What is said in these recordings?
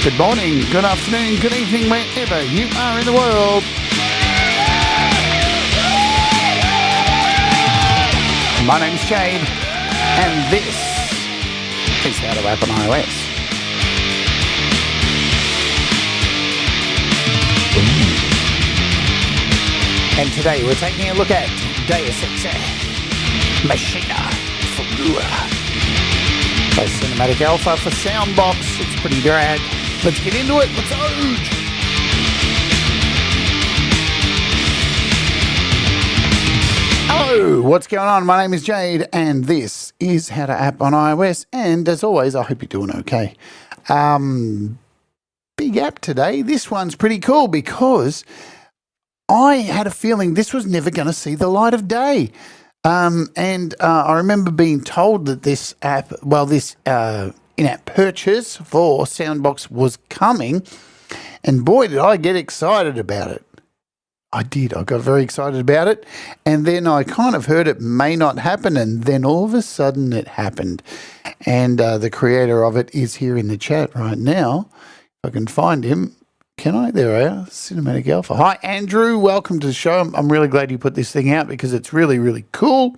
Good morning, good afternoon, good evening, wherever you are in the world. My name's Jade, and this is How to App on iOS. And today we're taking a look at Deus Ex Machina Fulgura by Cinematic Alpha for SoundBox. It's pretty drag. Let's get into it. Let's OOJ! Hello, what's going on? My name is Jade, and this is How to App on iOS. And as always, I hope you're doing okay. Big app today. This one's pretty cool because I had a feeling this was never going to see the light of day. I remember being told that this app, this in-app purchase for SoundBox was coming, and boy, did I get excited about it. I did. I got very excited about it, and then I kind of heard it may not happen, and then all of a sudden it happened. And the creator of it is here in the chat right now. If I can find him. Can I? There I are. Cinematic Alpha. Hi, Andrew. Welcome to the show. I'm really glad you put this thing out because it's really, really cool.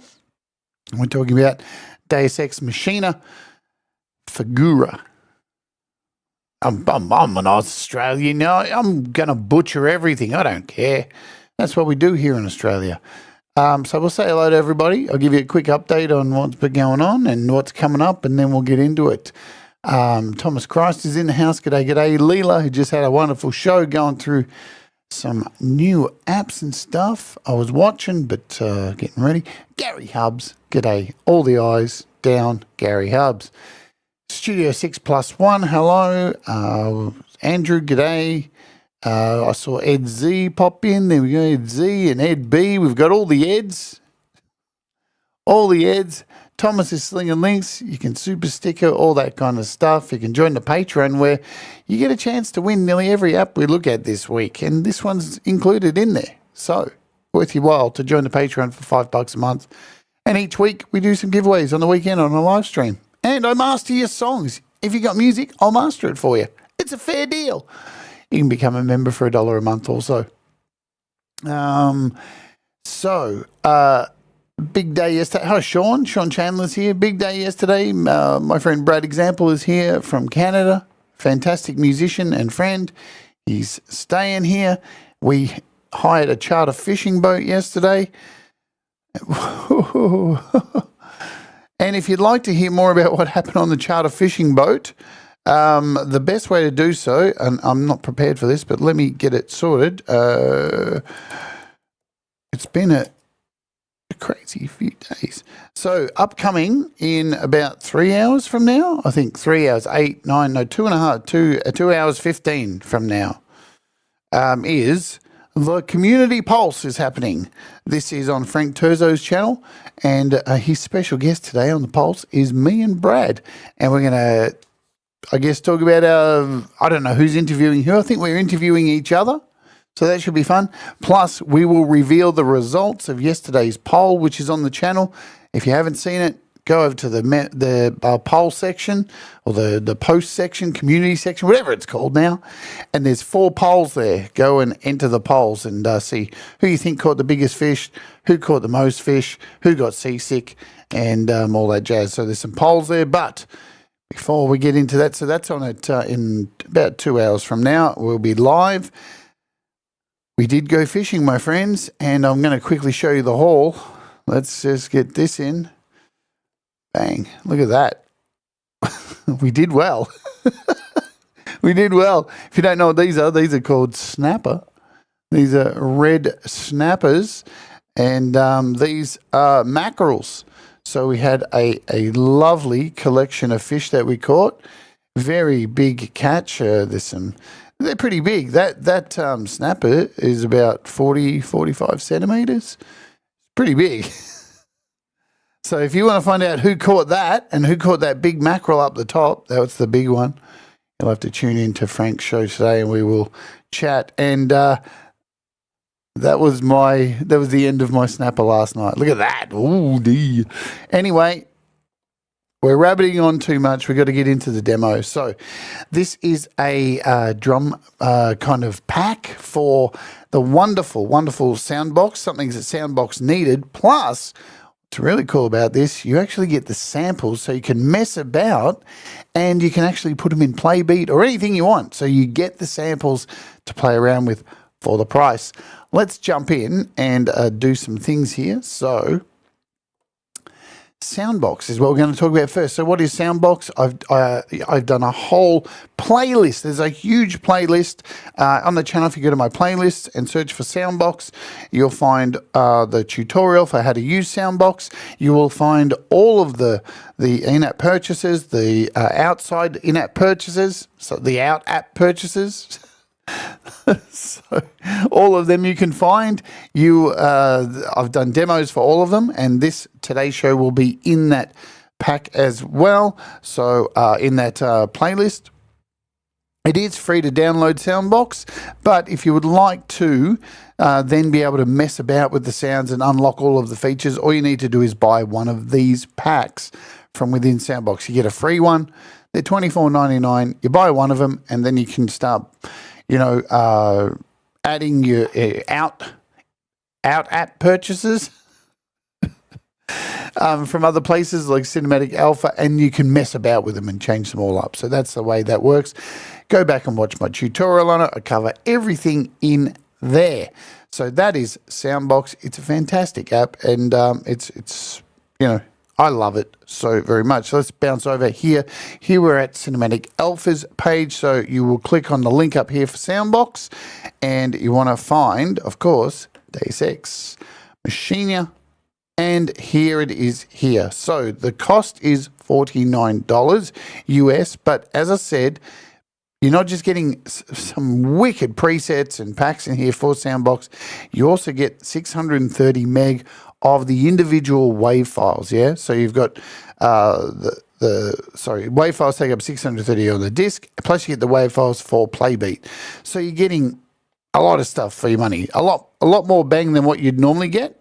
We're talking about Deus Ex Machina Fulgura. I'm an Australian. I'm going to butcher everything. I don't care. That's what we do here in Australia. So we'll say hello to everybody. I'll give you a quick update on what's been going on and what's coming up, and then we'll get into it. Thomas Christ is in the house. G'day, g'day. Leela, who just had a wonderful show going through some new apps and stuff. I was watching, but getting ready. Gary Hubs, g'day. All the eyes down, Gary Hubs. Studio 6+1, hello. Andrew, g'day. I saw Ed Z pop in. There we go, Ed Z and Ed B. We've got all the Eds. All the Eds. Thomas is slinging links. You can super sticker, all that kind of stuff. You can join the Patreon where you get a chance to win nearly every app we look at this week. And this one's included in there. So, worth your while to join the Patreon for $5 a month. And each week we do some giveaways on the weekend on a live stream. And I master your songs. If you got music, I'll master it for you. It's a fair deal. You can become a member for $1 a month also. Big day yesterday. Hi, Sean. Sean Chandler's here. Big day yesterday. My friend Brad Example is here from Canada. Fantastic musician and friend. He's staying here. We hired a charter fishing boat yesterday. And if you'd like to hear more about what happened on the charter fishing boat, the best way to do so, and I'm not prepared for this, but let me get it sorted. It's been a crazy few days. So upcoming in about 3 hours from now, I think 3 hours, 8, 9, no, 2 hours 15 from now, is the Community Pulse is happening. This is on Frank Turzo's channel, and his special guest today on the Pulse is me and Brad, and we're going to, I guess, talk about I don't know who's interviewing who. I think we're interviewing each other. So that should be fun. Plus, we will reveal the results of yesterday's poll, which is on the channel. If you haven't seen it, go over to the poll section or the post section, community section, whatever it's called now. And there's 4 polls there. Go and enter the polls and see who you think caught the biggest fish, who caught the most fish, who got seasick, and all that jazz. So there's some polls there. But before we get into that, so that's on it in about 2 hours from now. We'll be live. We did go fishing, my friends, and I'm going to quickly show you the haul. Let's just get this in. Bang. Look at that. We did well. We did well. If you don't know what these are called snapper. These are red snappers, and these are mackerels. So we had a lovely collection of fish that we caught. Very big catch. They're pretty big. That snapper is about 45 centimeters. Pretty big. So if you want to find out who caught that and who caught that big mackerel up the top, that was the big one, you'll have to tune in to Frank's show today and we will chat. And that was the end of my snapper last night. Look at that. Ooh, Anyway, we're rabbiting on too much. We've got to get into the demo. So this is a drum kind of pack for the wonderful, wonderful SoundBox, something that SoundBox needed. Plus, what's really cool about this, you actually get the samples so you can mess about and you can actually put them in Playbeat or anything you want. So you get the samples to play around with for the price. Let's jump in and do some things here. So SoundBox is what we're going to talk about first. So what is SoundBox? I've done a whole playlist. There's a huge playlist on the channel. If you go to my playlist and search for SoundBox, you'll find the tutorial for how to use SoundBox. You will find all of the in-app purchases, the outside in-app purchases, so the out-app purchases. So all of them you can find. I've done demos for all of them, and this today's show will be in that pack as well. So in that playlist, it is free to download SoundBox, but if you would like to then be able to mess about with the sounds and unlock all of the features, all you need to do is buy one of these packs from within SoundBox. You get a free one. They're $24.99. You buy one of them, and then you can start adding your out app purchases from other places like Cinematic Alpha, and you can mess about with them and change them all up. So that's the way that works. Go back and watch my tutorial on it. I cover everything in there. So that is SoundBox. It's a fantastic app, and it's I love it so very much. So let's bounce over here. Here we're at Cinematic Alpha's page. So you will click on the link up here for SoundBox, and you want to find, of course, Deus Ex Machina, and here it is here. So the cost is $49 US, but as I said, you're not just getting some wicked presets and packs in here for SoundBox. You also get 630 meg of the individual WAV files, yeah? So you've got WAV files take up 630 on the disk, plus you get the WAV files for Playbeat. So you're getting a lot of stuff for your money, a lot more bang than what you'd normally get,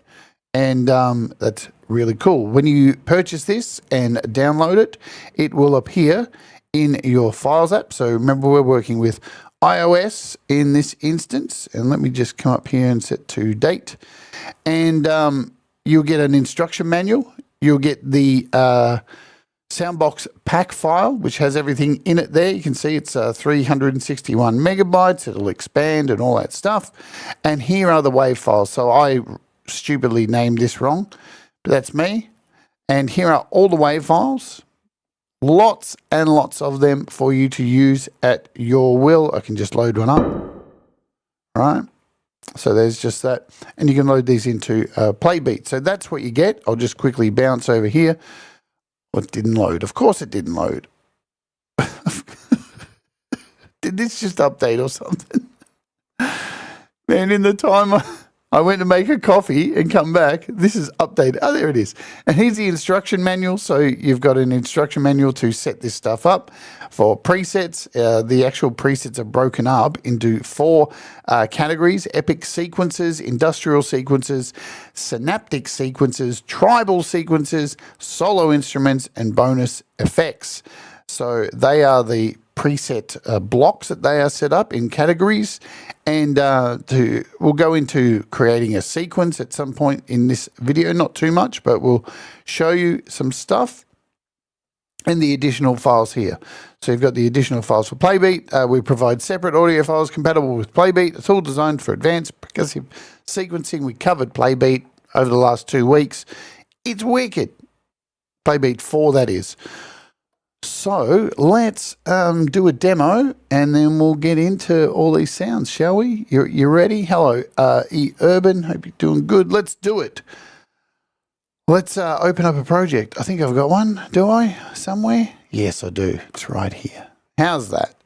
and that's really cool. When you purchase this and download it, it will appear in your Files app. So remember, we're working with iOS in this instance, and let me just come up here and set to date, and you'll get an instruction manual. You'll get the SoundBox pack file, which has everything in it there. You can see it's 361 megabytes. It'll expand and all that stuff. And here are the WAV files. So I stupidly named this wrong, but that's me. And here are all the WAV files. Lots and lots of them for you to use at your will. I can just load one up. All right. So there's just that, and you can load these into Playbeat. So that's what you get. I'll just quickly bounce over here. Well, it didn't load. Of course it didn't load. Did this just update or something? Man, in the time I went to make a coffee and come back, this is updated. Oh, there it is. And here's the instruction manual. So you've got an instruction manual to set this stuff up for presets. The actual presets are broken up into 4 categories: epic sequences, industrial sequences, synaptic sequences, tribal sequences, solo instruments, and bonus effects. So they are the preset blocks that they are set up in categories, and we'll go into creating a sequence at some point in this video, not too much, but we'll show you some stuff and the additional files here. So you've got the additional files for Playbeat. We provide separate audio files compatible with Playbeat. It's all designed for advanced percussive sequencing. We covered Playbeat over the last 2 weeks. It's wicked. Playbeat 4, that is. So let's do a demo, and then we'll get into all these sounds, shall we? You ready? Hello, E-Urban. Hope you're doing good. Let's do it. Let's open up a project. I think I've got one. Do I? Somewhere? Yes, I do. It's right here. How's that?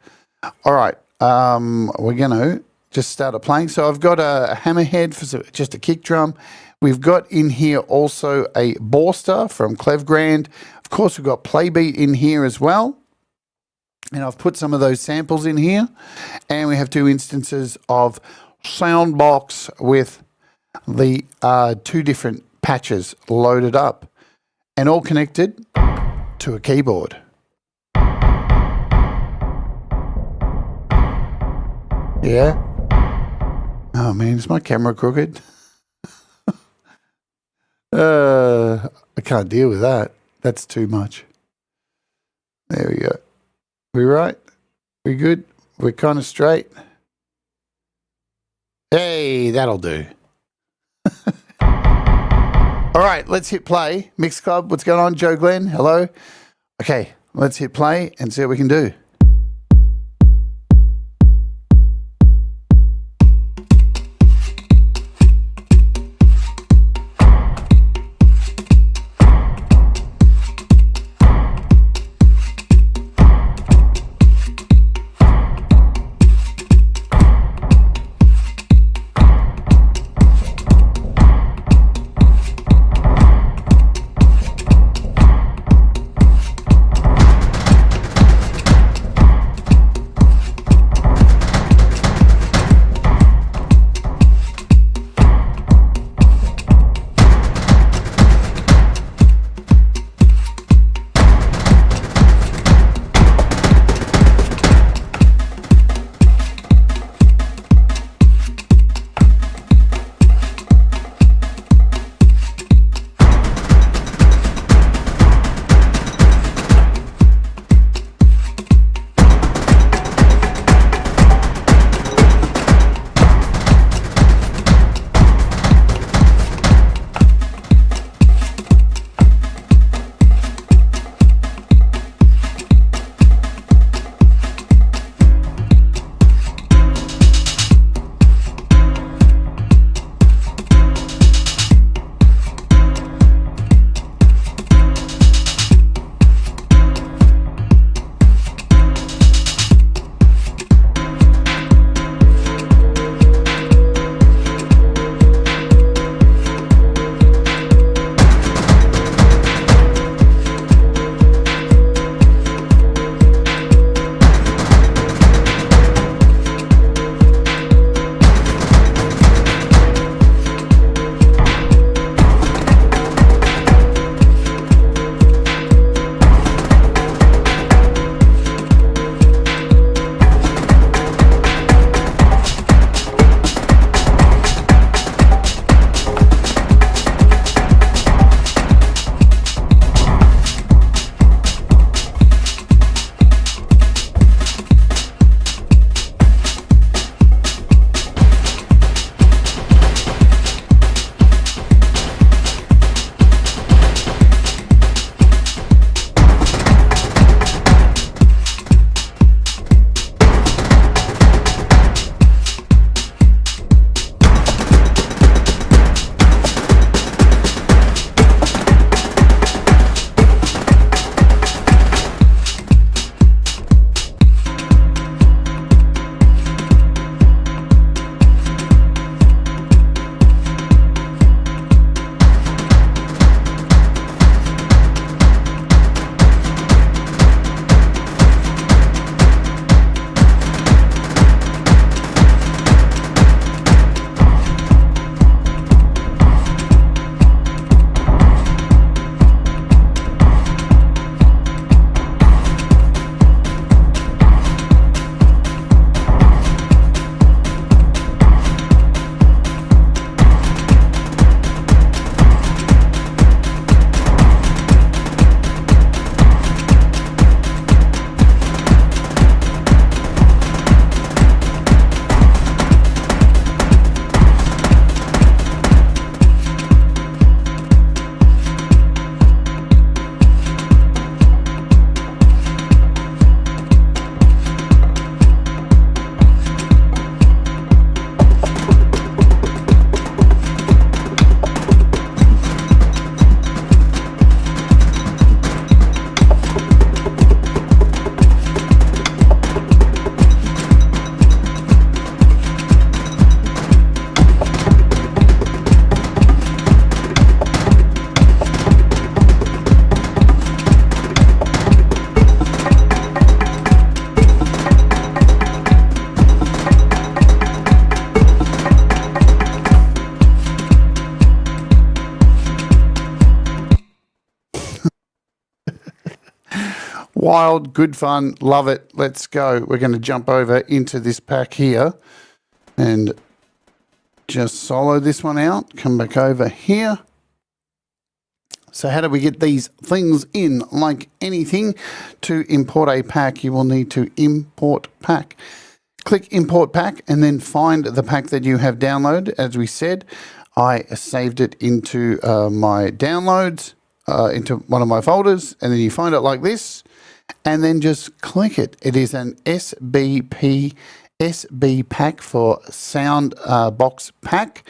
All right. We're going to just start playing. So I've got a hammerhead for just a kick drum. We've got in here also a Borster from Clevgrand. Of course, we've got Playbeat in here as well. And I've put some of those samples in here. And we have 2 instances of SoundBox with the 2 different patches loaded up and all connected to a keyboard. Yeah. Oh man, is my camera crooked? I can't deal with that. That's too much. There we go. We right? We good? We're kind of straight. Hey, that'll do. All right, let's hit play. Mix Club, what's going on? Joe Glenn, hello. Okay, let's hit play and see what we can do. Wild, good fun, love it. Let's go. We're going to jump over into this pack here and just solo this one out. Come back over here. So how do we get these things in? Like anything, to import a pack, you will need to import pack. Click import pack and then find the pack that you have downloaded. As we said, I saved it into my downloads, into one of my folders, and then you find it like this, and then just click it. It is an SB pack for SoundBox pack.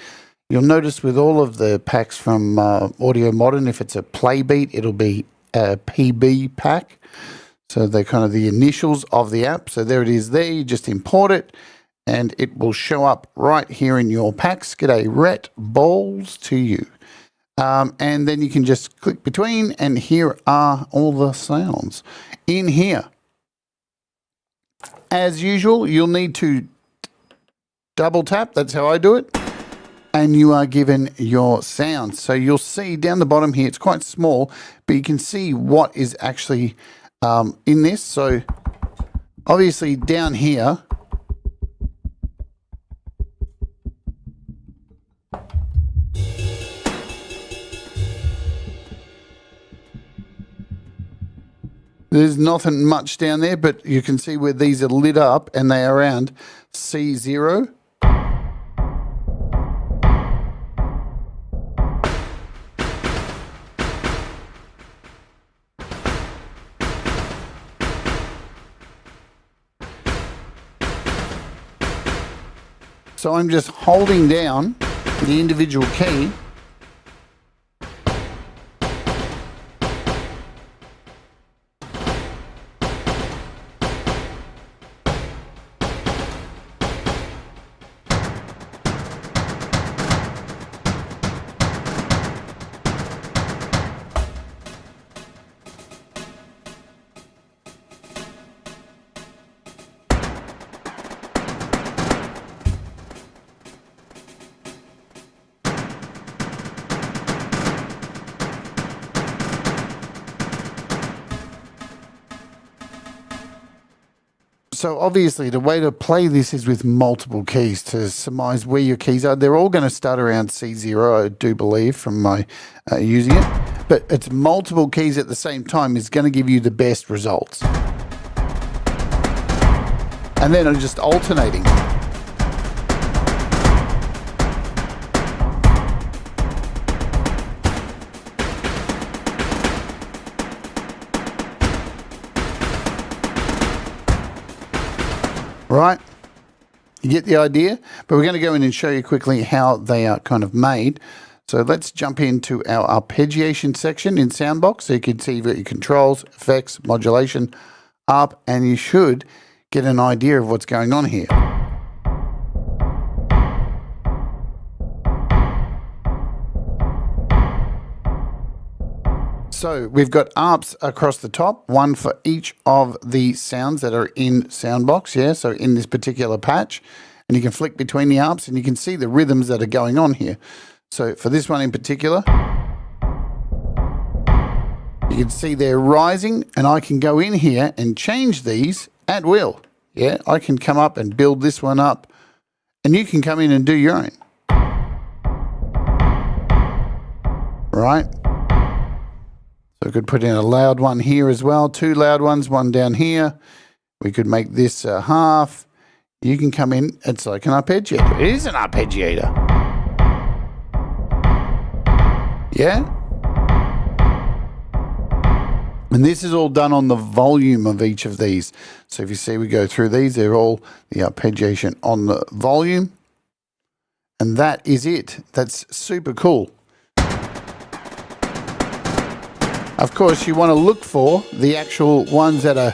You'll notice with all of the packs from Audio Modern, if it's a play beat, it'll be a PB pack. So they're kind of the initials of the app. So there it is there. You just import it and it will show up right here in your packs. G'day, Rhett, balls to you. And then you can just click between, and here are all the sounds in here. As usual, you'll need to double tap. That's how I do it. And you are given your sounds. So you'll see down the bottom here, it's quite small, but you can see what is actually in this. So obviously down here, there's nothing much down there, but you can see where these are lit up and they are around C0. So I'm just holding down the individual key. So obviously the way to play this is with multiple keys to surmise where your keys are. They're all going to start around C0, I do believe, from my using it. But it's multiple keys at the same time is going to give you the best results. And then I'm just alternating. Right, you get the idea, but we're going to go in and show you quickly how they are kind of made. So let's jump into our arpeggiation section in SoundBox. So you can see you've got your controls, effects, modulation, up, and you should get an idea of what's going on here. So we've got ARPs across the top, one for each of the sounds that are in SoundBox, yeah, so in this particular patch. And you can flick between the ARPs and you can see the rhythms that are going on here. So for this one in particular, you can see they're rising, and I can go in here and change these at will. Yeah, I can come up and build this one up, and you can come in and do your own. Right? So we could put in a loud one here as well, two loud ones, one down here. We could make this a half. You can come in, it's like an arpeggiator. It is an arpeggiator. Yeah? And this is all done on the volume of each of these. So if you see we go through these, they're all the arpeggiation on the volume. And that is it. That's super cool. Of course, you want to look for the actual ones that are...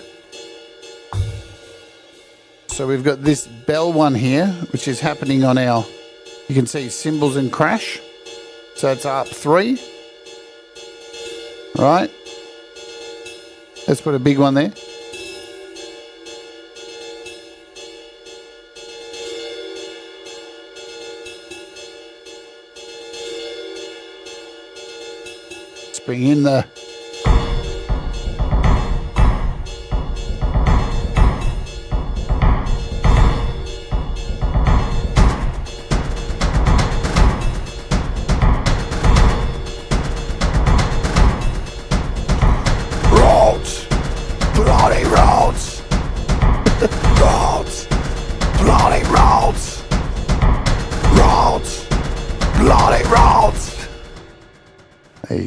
So we've got this bell one here, which is happening on our... You can see cymbals and crash. So it's AUv3. Right. Let's put a big one there. Let's bring in the...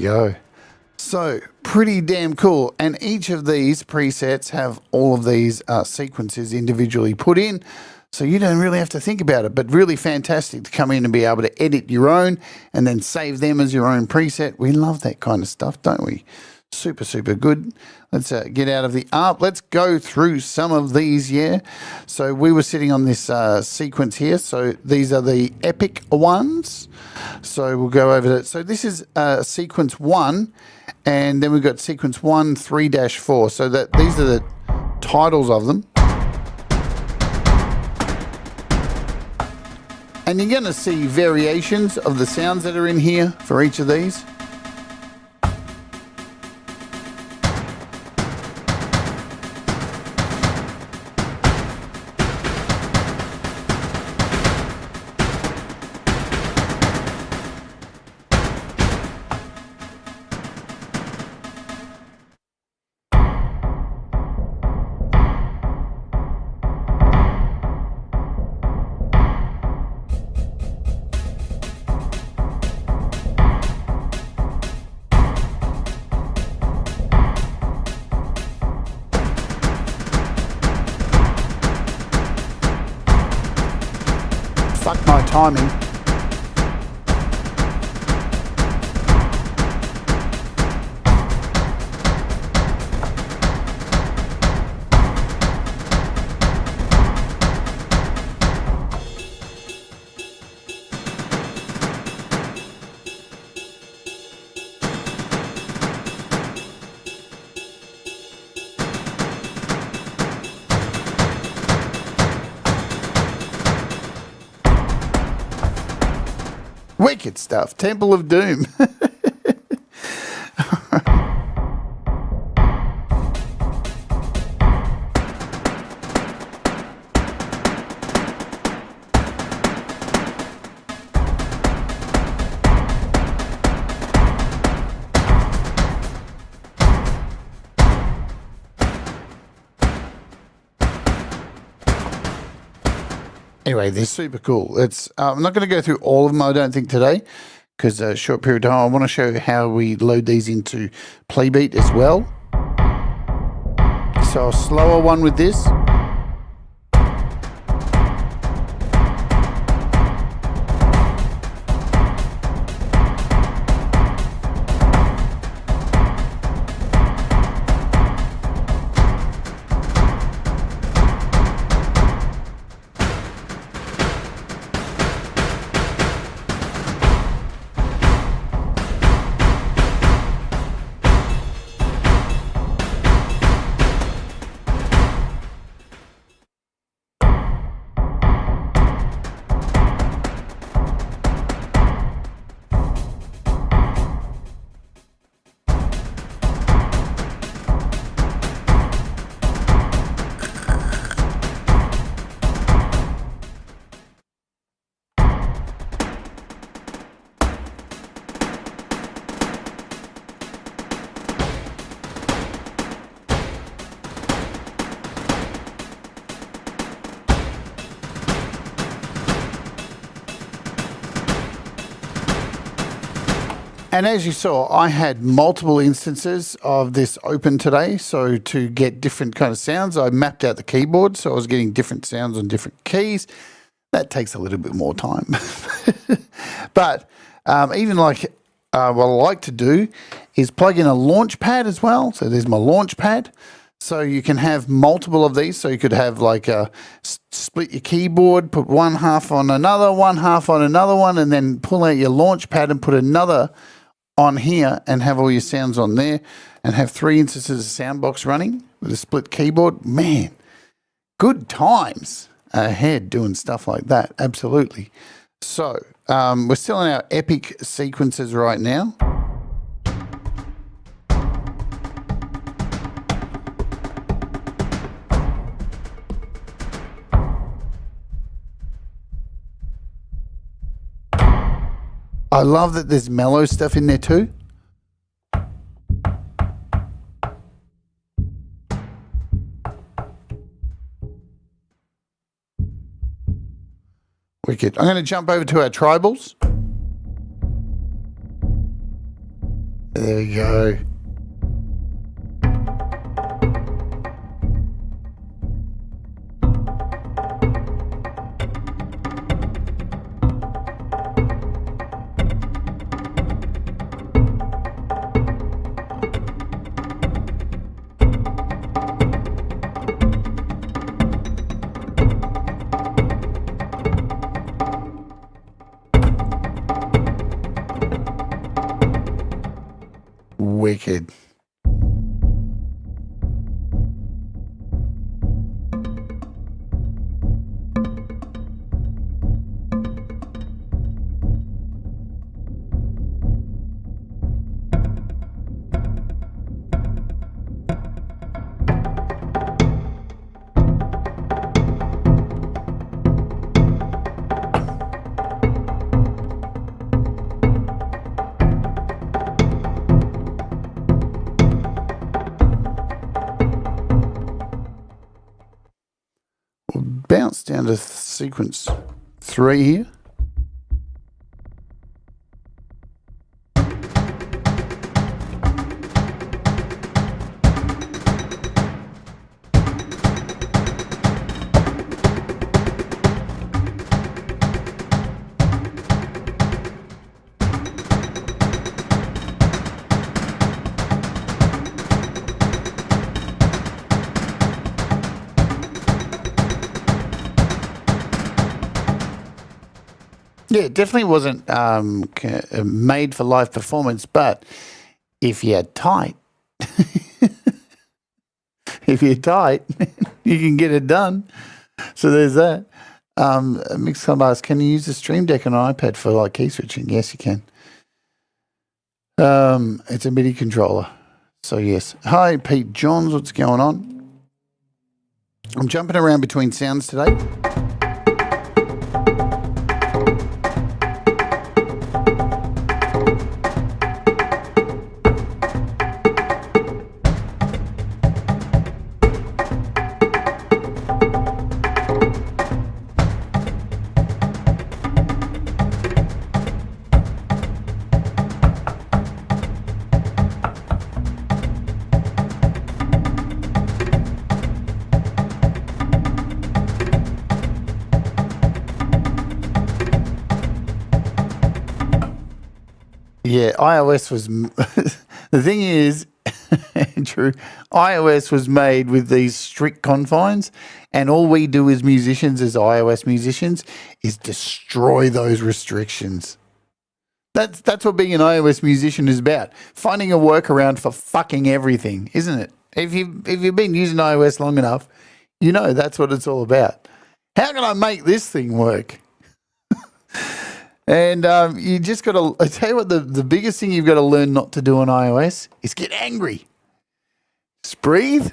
go. So pretty damn cool. And each of these presets have all of these sequences individually put in. So you don't really have to think about it, but really fantastic to come in and be able to edit your own and then save them as your own preset. We love that kind of stuff, don't we? Super, super good. Let's get out of the ARP. Let's go through some of these, yeah. So we were sitting on this sequence here. So these are the epic ones. So we'll go over that. So this is sequence 1, and then we've got sequence 1, 3-4. So that these are the titles of them. And you're going to see variations of the sounds that are in here for each of these. Fuck my timing. Wicked stuff. Temple of Doom. Anyway, they're super cool. It's I'm not going to go through all of them, I don't think, today, because a short period of time. I want to show you how we load these into Playbeat as well. So a slower one with this. And as you saw, I had multiple instances of this open today. So to get different kind of sounds, I mapped out the keyboard. So I was getting different sounds on different keys. That takes a little bit more time. But even like what I like to do is plug in a launch pad as well. So there's my launch pad. So you can have multiple of these. So you could have like a split your keyboard, put one half on another, one half on another one, and then pull out your launch pad and put another on here and have all your sounds on there and have 3 instances of SoundBox running with a split keyboard. Man, good times ahead doing stuff like that. Absolutely. So we're still in our epic sequences right now. I love that there's mellow stuff in there too. Wicked. I'm going to jump over to our tribals. There we go. Wicked. Bounce down to sequence 3 here. Yeah, it definitely wasn't made for live performance, but if you're tight, you can get it done. So there's that. Mixed Club asks, can you use the Stream Deck on an iPad for like key switching? Yes, you can. It's a MIDI controller. So yes. Hi, Pete Johns. What's going on? I'm jumping around between sounds today. Yeah, iOS was the thing is, Andrew, iOS was made with these strict confines, and all we do as musicians, as iOS musicians, is destroy those restrictions. That's what being an iOS musician is about. Finding a workaround for fucking everything, isn't it? If you've been using iOS long enough, you know that's what it's all about. How can I make this thing work? And you just got to, I tell you what, the biggest thing you've got to learn not to do on iOS is get angry. Just breathe,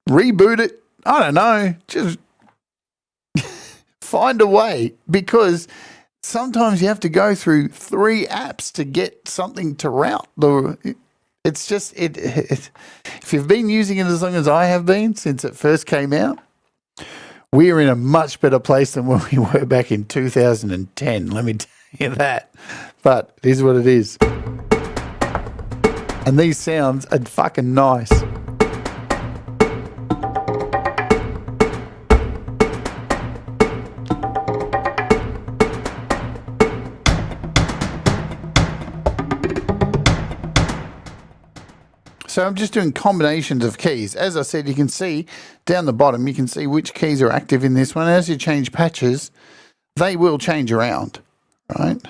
reboot it. I don't know. Just find a way, because sometimes you have to go through 3 apps to get something to route. It's just, if you've been using it as long as I have been since it first came out, we're in a much better place than when we were back in 2010. Let me tell you that. But it is what it is. And these sounds are fucking nice. So I'm just doing combinations of keys. As I said, you can see down the bottom, you can see which keys are active in this one. As you change patches, they will change around, right?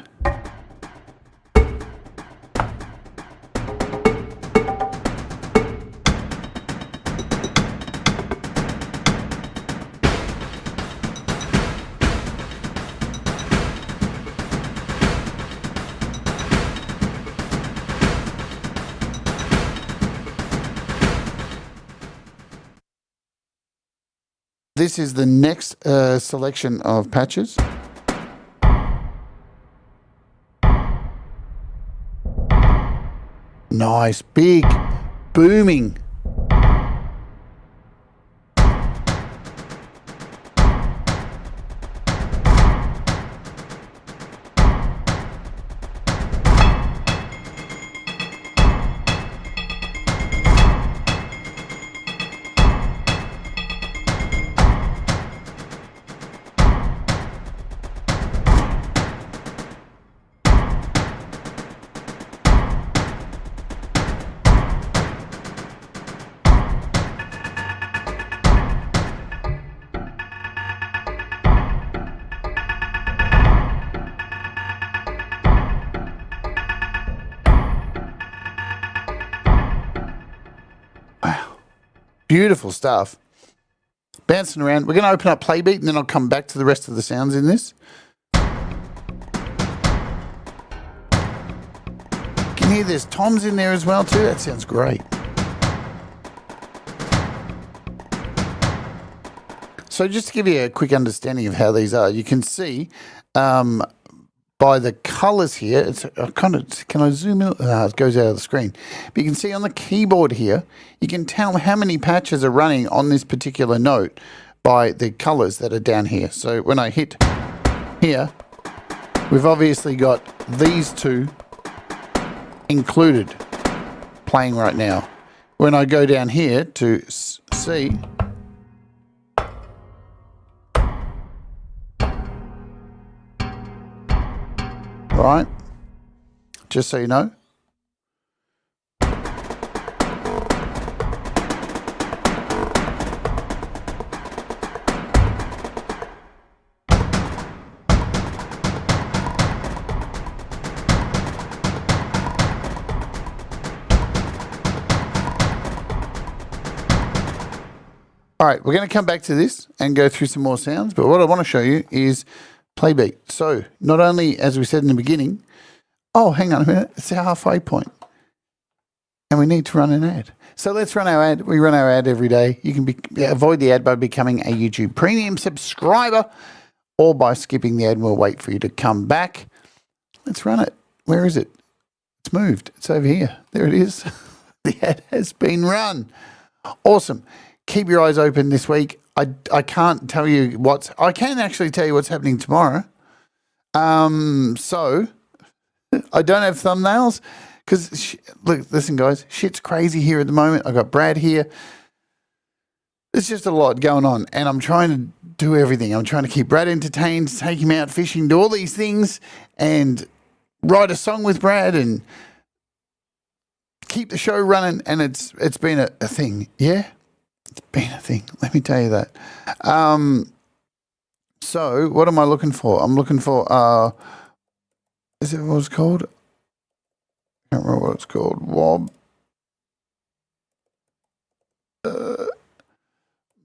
This is the next selection of patches. Nice, big, booming. Beautiful stuff. Bouncing around. We're going to open up Playbeat and then I'll come back to the rest of the sounds in this. You can hear there's toms in there as well too. That sounds great. So just to give you a quick understanding of how these are, you can see by the colors here, it's kind of, can I zoom in? It goes out of the screen. But you can see on the keyboard here, you can tell how many patches are running on this particular note by the colors that are down here. So when I hit here, we've obviously got these two included playing right now. When I go down here to C, right, just so you know. All right, we're going to come back to this and go through some more sounds, but what I want to show you is Playbeat. So not only, as we said in the beginning, oh, hang on a minute, it's our halfway point and we need to run an ad. So let's run our ad. We run our ad every day. You can avoid the ad by becoming a YouTube Premium subscriber or by skipping the ad and we'll wait for you to come back. Let's run it. Where is it? It's moved. It's over here. There it is. The ad has been run. Awesome. Keep your eyes open this week. I can't tell you I can actually tell you what's happening tomorrow. So I don't have thumbnails because look, listen guys, shit's crazy here at the moment. I've got Brad here. There's just a lot going on and I'm trying to do everything. I'm trying to keep Brad entertained, take him out fishing, do all these things and write a song with Brad and keep the show running. And it's been a thing. Yeah. It's been a thing, let me tell you that. So what am I looking for? I'm looking for, is it what it's called? I can't remember what it's called. Wob.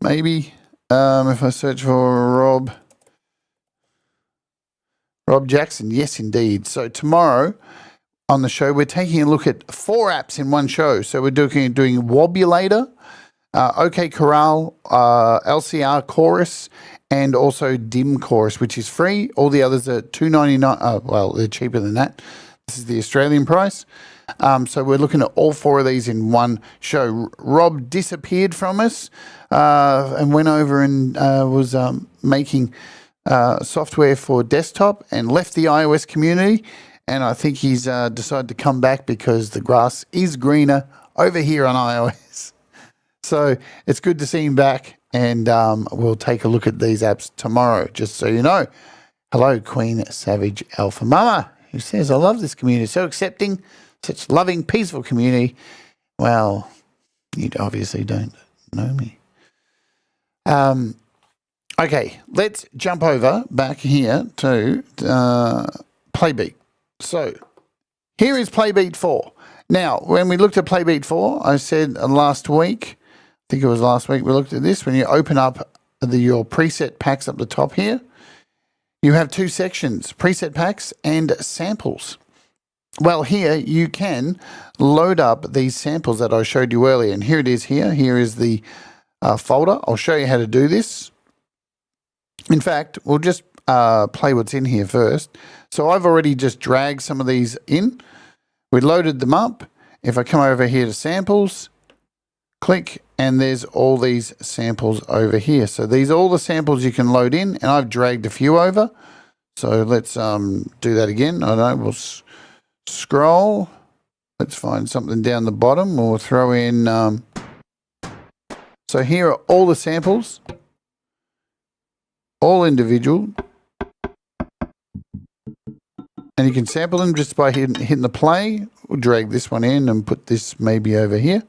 Maybe, if I search for Rob Jackson. Yes, indeed. So tomorrow on the show, we're taking a look at 4 apps in one show. So we're doing Wobulator, OK Corral, LCR Chorus, and also Dim Chorus, which is free. All the others are $2.99. Well, they're cheaper than that. This is the Australian price. So we're looking at all 4 of these in one show. Rob disappeared from us and went over and was making software for desktop and left the iOS community. And I think he's decided to come back because the grass is greener over here on iOS. So it's good to see him back, and we'll take a look at these apps tomorrow, just so you know. Hello, Queen Savage Alpha Mama, who says, I love this community, so accepting, such loving, peaceful community. Well, you obviously don't know me. Okay, let's jump over back here to Playbeat. So here is Playbeat 4. Now, when we looked at Playbeat 4, I said last week, I think it was last week, we looked at this. When you open up your preset packs up the top here, you have 2 sections, preset packs and samples. Well, here you can load up these samples that I showed you earlier. And here it is here. Here is the folder. I'll show you how to do this. In fact, we'll just play what's in here first. So I've already just dragged some of these in. We loaded them up. If I come over here to samples, click, and there's all these samples over here. So these are all the samples you can load in, and I've dragged a few over. So let's do that again. I don't know, we'll scroll. Let's find something down the bottom. We'll throw in, so here are all the samples, all individual. And you can sample them just by hitting the play. We'll drag this one in and put this maybe over here.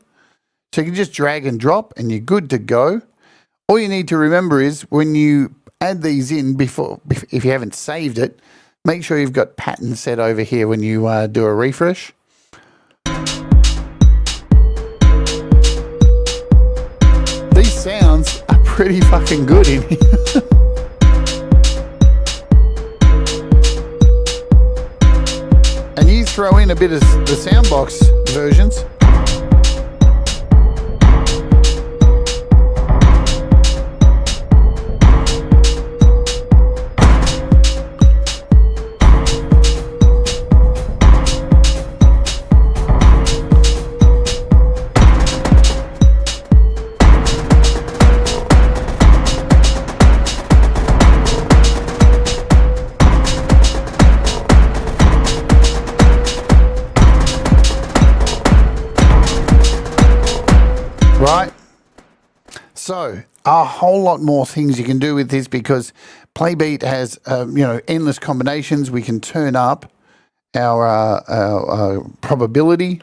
So you can just drag and drop and you're good to go. All you need to remember is when you add these in if you haven't saved it, make sure you've got patterns set over here when you do a refresh. pretty fucking good in here. And you throw in a bit of the SoundBox versions. Right, so a whole lot more things you can do with this because Playbeat has endless combinations. We can turn up our probability.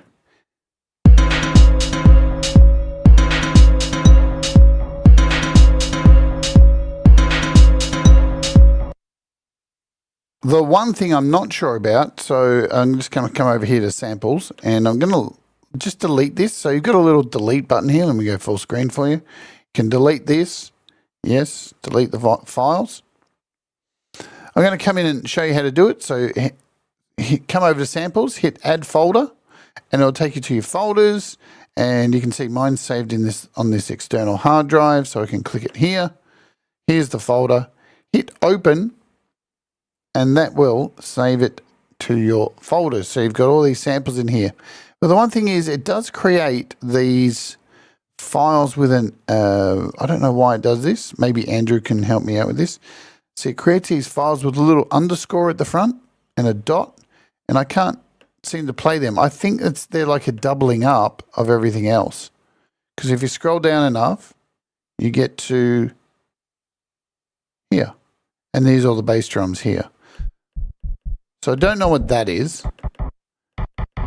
The one thing I'm not sure about, so I'm just going to come over here to samples, and I'm going to just delete this. So you've got a little delete button here. Let me go full screen for you. You can delete this. Yes, delete the files. I'm going to come in and show you how to do it. So come over to samples, hit add folder, and it'll take you to your folders. And you can see mine's saved in this on this external hard drive. So I can click it here. Here's the folder. Hit open, and that will save it to your folders. So you've got all these samples in here. But the one thing is it does create these files with an, I don't know why it does this. Maybe Andrew can help me out with this. So it creates these files with a little underscore at the front and a dot, and I can't seem to play them. I think they're like a doubling up of everything else. Because if you scroll down enough, you get to here. And these are all the bass drums here. So I don't know what that is,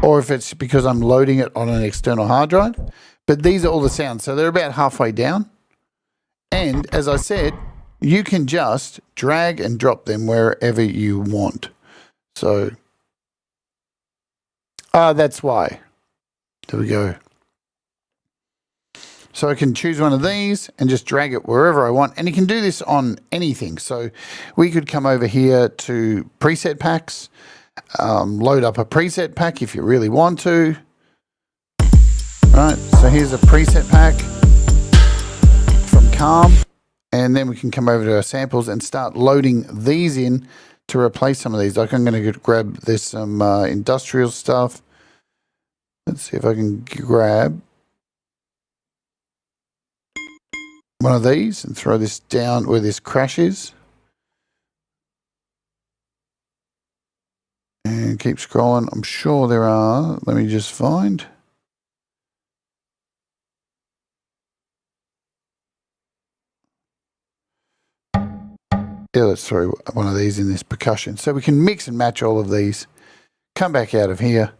or if it's because I'm loading it on an external hard drive, but these are all the sounds. So they're about halfway down. And as I said, you can just drag and drop them wherever you want. So, that's why. There we go. So I can choose one of these and just drag it wherever I want. And you can do this on anything. So we could come over here to preset packs, load up a preset pack if you really want to. Right, so here's a preset pack from Calm. And then we can come over to our samples and start loading these in to replace some of these. Like I'm going to grab this some industrial stuff. Let's see if I can grab one of these and throw this down where this crash is. And keep scrolling. I'm sure there are. Let me just find. Yeah, let's throw one of these in this percussion. So we can mix and match all of these. Come back out of here.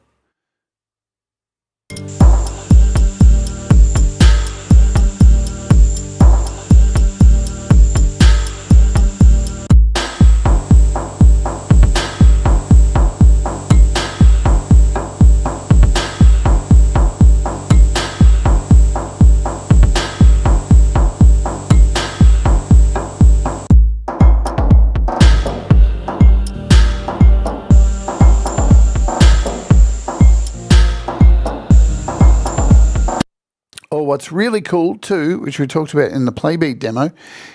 Or what's really cool too, which we talked about in the Playbeat demo,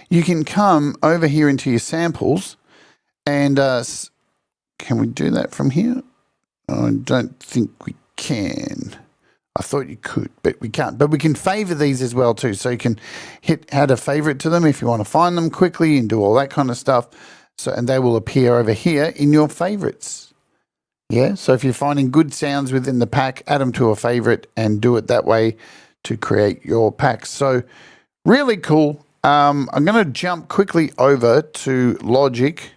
you can come over here into your samples and can we do that from here? I don't think we can. I thought you could, but we can't. But we can favor these as well too. So you can add a favorite to them if you want to find them quickly and do all that kind of stuff. So, and they will appear over here in your favorites. Yeah, so if you're finding good sounds within the pack, add them to a favorite and do it that way to create your packs. So really cool. I'm going to jump quickly over to Logic,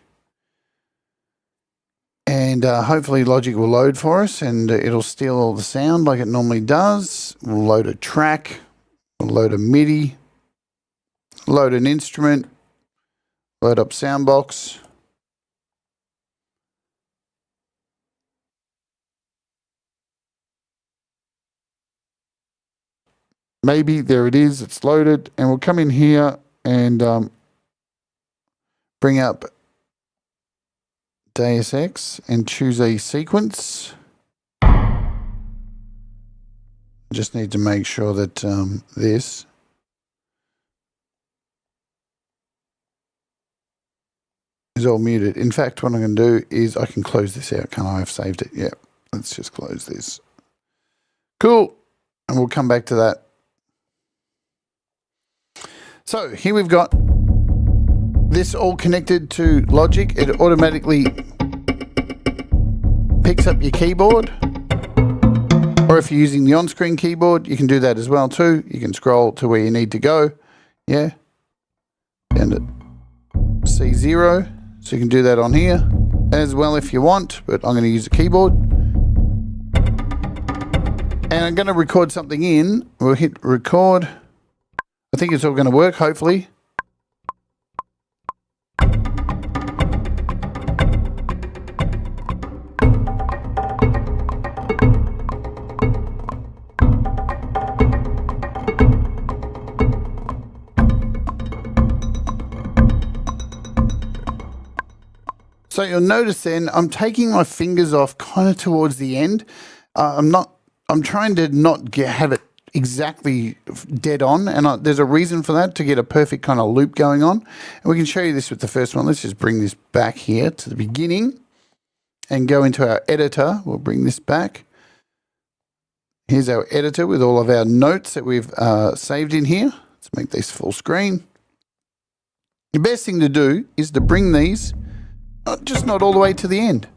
and hopefully Logic will load for us and it'll steal all the sound like it normally does. We'll load a track, we'll load a MIDI, load an instrument, load up SoundBox. Maybe there it is, it's loaded, and we'll come in here and bring up Deus Ex and choose a sequence. Just need to make sure that this is all muted. In fact, what I'm going to do is I can close this out. Can't I? I've saved it. Yeah. Let's just close this. Cool. And we'll come back to that. So here we've got this all connected to Logic. It automatically picks up your keyboard. Or if you're using the on-screen keyboard, you can do that as well too. You can scroll to where you need to go. Yeah. Down to C0. So you can do that on here as well if you want, but I'm going to use a keyboard. And I'm going to record something in. We'll hit record. I think it's all going to work, hopefully. So you'll notice then I'm taking my fingers off kind of towards the end. I'm trying to not have it exactly dead on, and there's a reason for that, to get a perfect kind of loop going on. And we can show you this with the first one. Let's just bring this back here to the beginning and go into our editor. We'll bring this back. Here's our editor with all of our notes that we've saved in here. Let's make this full screen. The best thing to do is to bring these just not all the way to the end.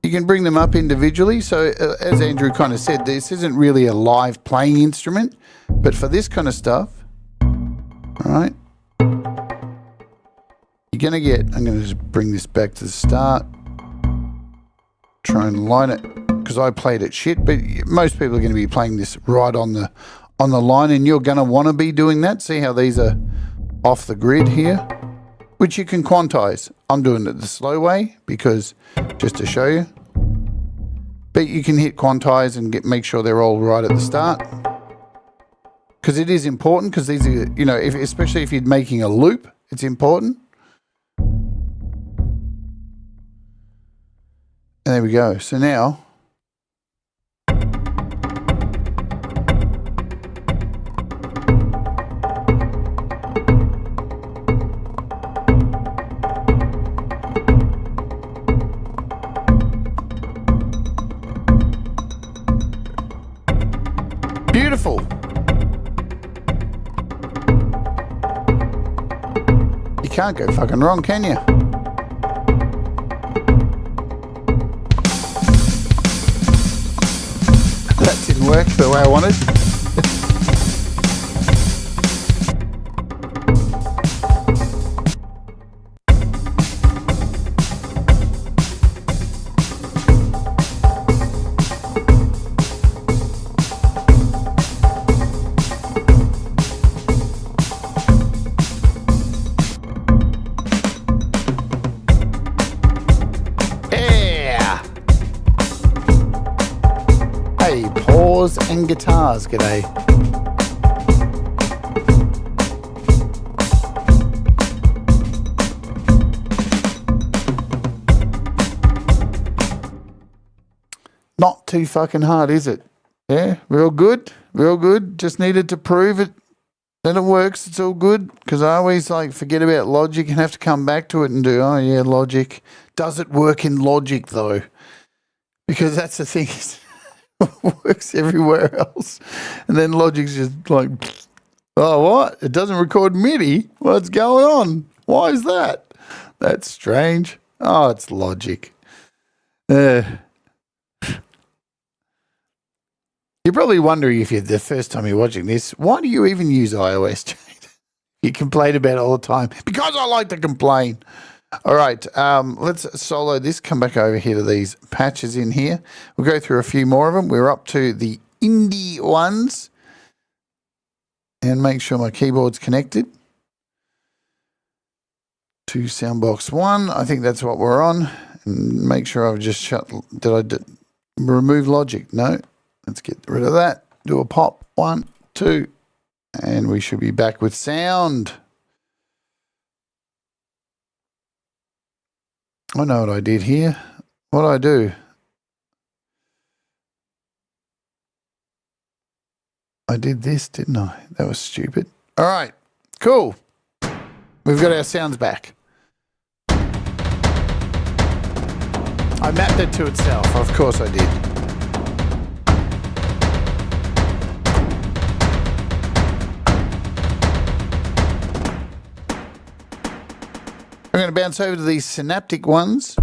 You can bring them up individually. So as Andrew kind of said, this isn't really a live playing instrument, but for this kind of stuff, all right, you're going to get, I'm going to just bring this back to the start, try and line it, because I played it shit, but most people are going to be playing this right on the line, and you're going to want to be doing that. See how these are off the grid here? Which you can quantize. I'm doing it the slow way because just to show you. But you can hit quantize and make sure they're all right at the start. Because it is important, because these are, you know, especially if you're making a loop, it's important. And there we go. So now, beautiful. You can't go fucking wrong, can you? That didn't work the way I wanted. And guitars, g'day. Not too fucking hard, is it? Yeah, real good, real good. Just needed to prove it that it works. It's all good, because I always forget about Logic and have to come back to it and do, oh yeah, Logic. Does it work in Logic though? Because that's the thing. Works everywhere else, and then Logic's just like, oh, what? It doesn't record MIDI? What's going on? Why is that? That's strange. Oh, it's Logic. You're probably wondering, if you're the first time you're watching this, why do you even use iOS, Jade? You complain about it all the time. Because I like to complain. All right, let's solo this, come back over here to these patches in here. We'll go through a few more of them. We're up to the indie ones. And make sure my keyboard's connected to SoundBox 1. I think that's what we're on. And make sure I've just shut, remove Logic? No, let's get rid of that. Do a pop, 1, 2. And we should be back with sound. I know what I did here. What did I do? I did this, didn't I? That was stupid. All right, cool. We've got our sounds back. I mapped it to itself. Of course I did. I'm going to bounce over to these synaptic ones.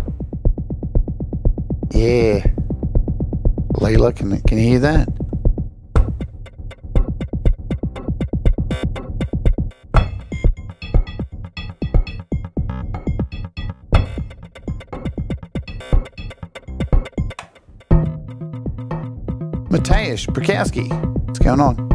Yeah. Layla, can you hear that? Mateusz Bukowski, what's going on?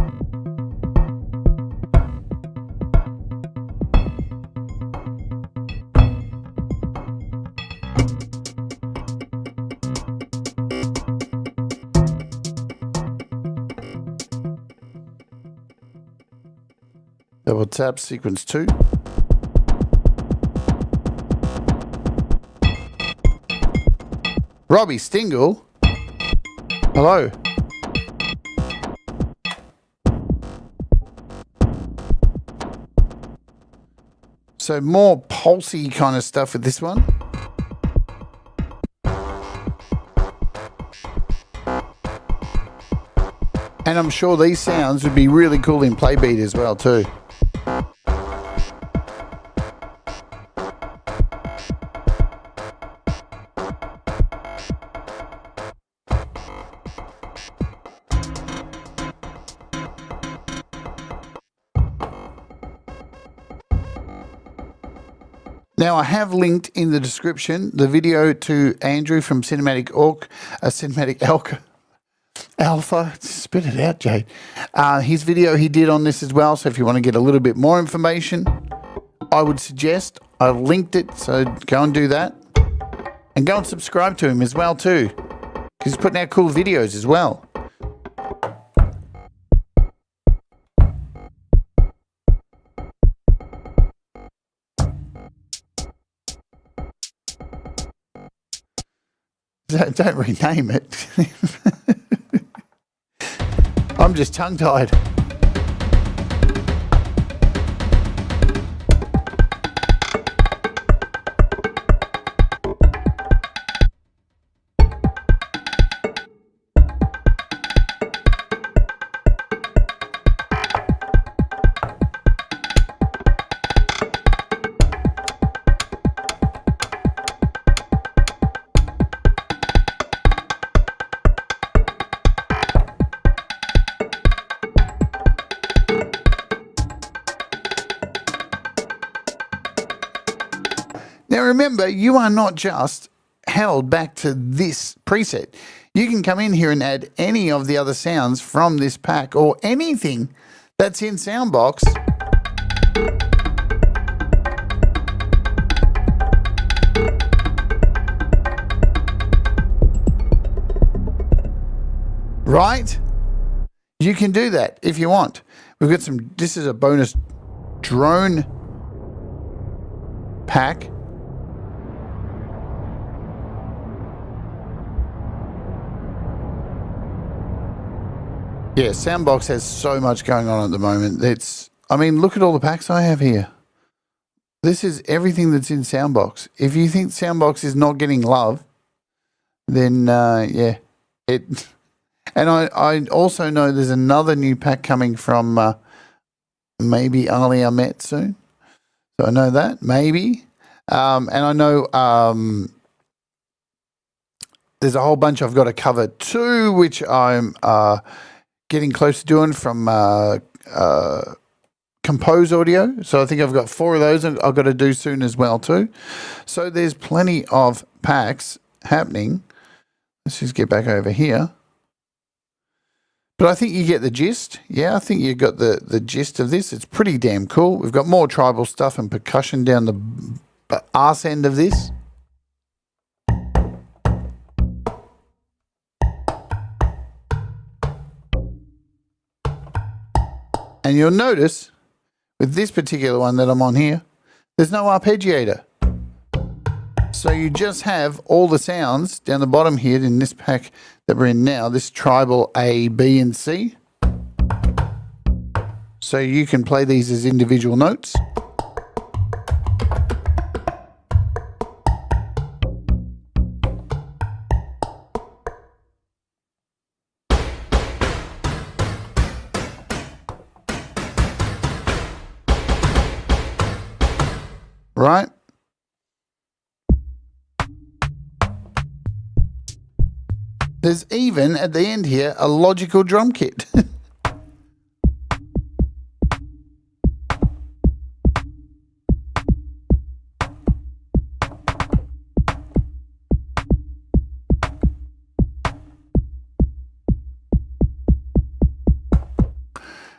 Double tap sequence 2. Robbie Stingle. Hello. So more pulsy kind of stuff with this one. And I'm sure these sounds would be really cool in Playbeat as well too. Now, I have linked in the description the video to Andrew from Cinematic Alpha. Spit it out, Jade. His video he did on this as well. So if you want to get a little bit more information, I would suggest I linked it. So go and do that. And go and subscribe to him as well too. Because he's putting out cool videos as well. Don't rename it. I'm just tongue-tied. Now remember, you are not just held back to this preset. You can come in here and add any of the other sounds from this pack or anything that's in SoundBox. Right? You can do that if you want. We've got some, this is a bonus drone pack. Yeah, SoundBox has so much going on at the moment. I mean, look at all the packs I have here. This is everything that's in SoundBox. If you think SoundBox is not getting love, then yeah. And I also know there's another new pack coming from maybe Ali Ahmed soon. So I know that, maybe. And I know there's a whole bunch I've got to cover too, which I'm getting close to doing from Kompose audio. So I think I've got 4 of those I've got to do soon as well too. So there's plenty of packs happening. Let's just get back over here. But I think you get the gist. Yeah, I think you got the gist of this. It's pretty damn cool. We've got more tribal stuff and percussion down the arse end of this. And you'll notice with this particular one that I'm on here, there's no arpeggiator. So you just have all the sounds down the bottom here in this pack that we're in now, this tribal A, B, and C. So you can play these as individual notes. Right? There's even, at the end here, a logical drum kit.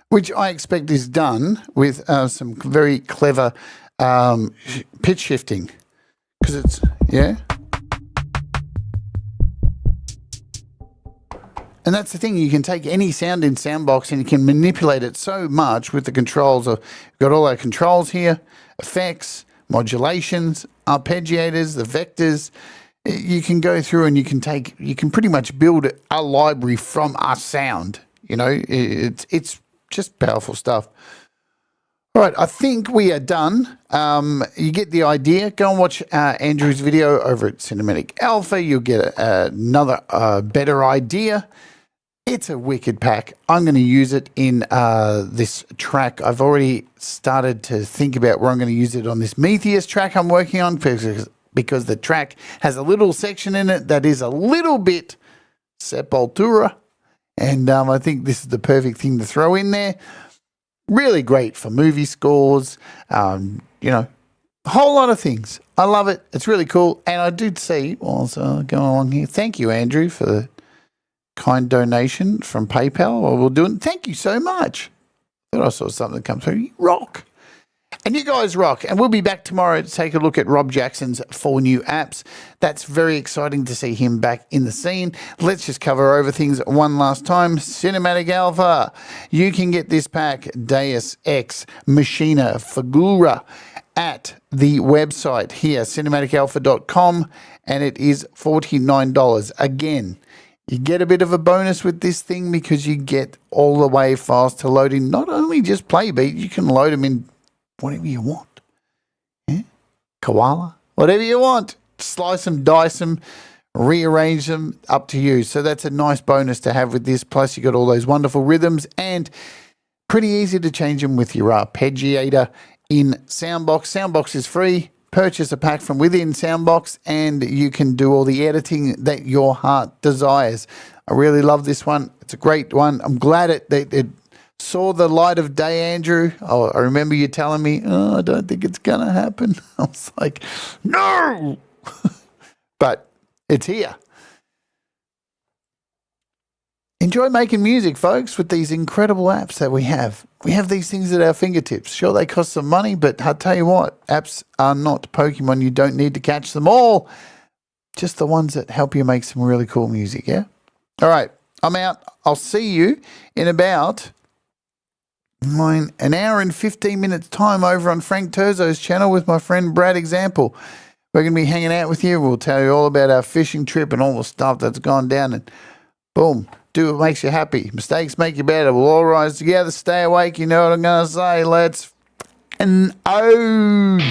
Which I expect is done with some very clever pitch shifting. Because it's, yeah. And that's the thing, you can take any sound in SoundBox and you can manipulate it so much with the controls. We've got all our controls here, effects, modulations, arpeggiators, the vectors. You can go through and you can pretty much build a library from a sound. You know, it's just powerful stuff. All right, I think we are done. You get the idea. Go and watch Andrew's video over at Cinematic Alpha. You'll get another better idea. It's a wicked pack. I'm going to use it in this track. I've already started to think about where I'm going to use it on this Metheus track I'm working on because the track has a little section in it that is a little bit Sepultura. And I think this is the perfect thing to throw in there. Really great for movie scores, you know, a whole lot of things. I love it. It's really cool. And I did see, also going along here, thank you, Andrew, for the kind donation from PayPal. Well, we'll do it. Thank you so much. Thought I saw something come through. You rock. And you guys rock. And we'll be back tomorrow to take a look at Rob Jackson's 4 new apps. That's very exciting to see him back in the scene. Let's just cover over things one last time. Cinematic Alpha. You can get this pack, Deus Ex Machina Fulgura, at the website here, cinematicalpha.com, and it is $49. Again, you get a bit of a bonus with this thing because you get all the WAV files to load in. Not only just Playbeat, you can load them in whatever you want. Yeah? Koala, whatever you want. Slice them, dice them, rearrange them, up to you. So that's a nice bonus to have with this. Plus you got all those wonderful rhythms and pretty easy to change them with your arpeggiator in SoundBox. SoundBox is free. Purchase a pack from within SoundBox and you can do all the editing that your heart desires. I really love this one. It's a great one. I'm glad it saw the light of day, Andrew. Oh, I remember you telling me, oh, I don't think it's going to happen. I was like, no! But it's here. Enjoy making music, folks, with these incredible apps that we have. We have these things at our fingertips. Sure, they cost some money, but I'll tell you what, apps are not Pokemon. You don't need to catch them all. Just the ones that help you make some really cool music, yeah? All right, I'm out. I'll see you in about an hour and 15 minutes time over on Frank Terzo's channel with my friend Brad Example. We're going to be hanging out with you. We'll tell you all about our fishing trip and all the stuff that's gone down. And boom, do what makes you happy. Mistakes make you better. We'll all rise together. Stay awake. You know what I'm going to say. Let's an ode.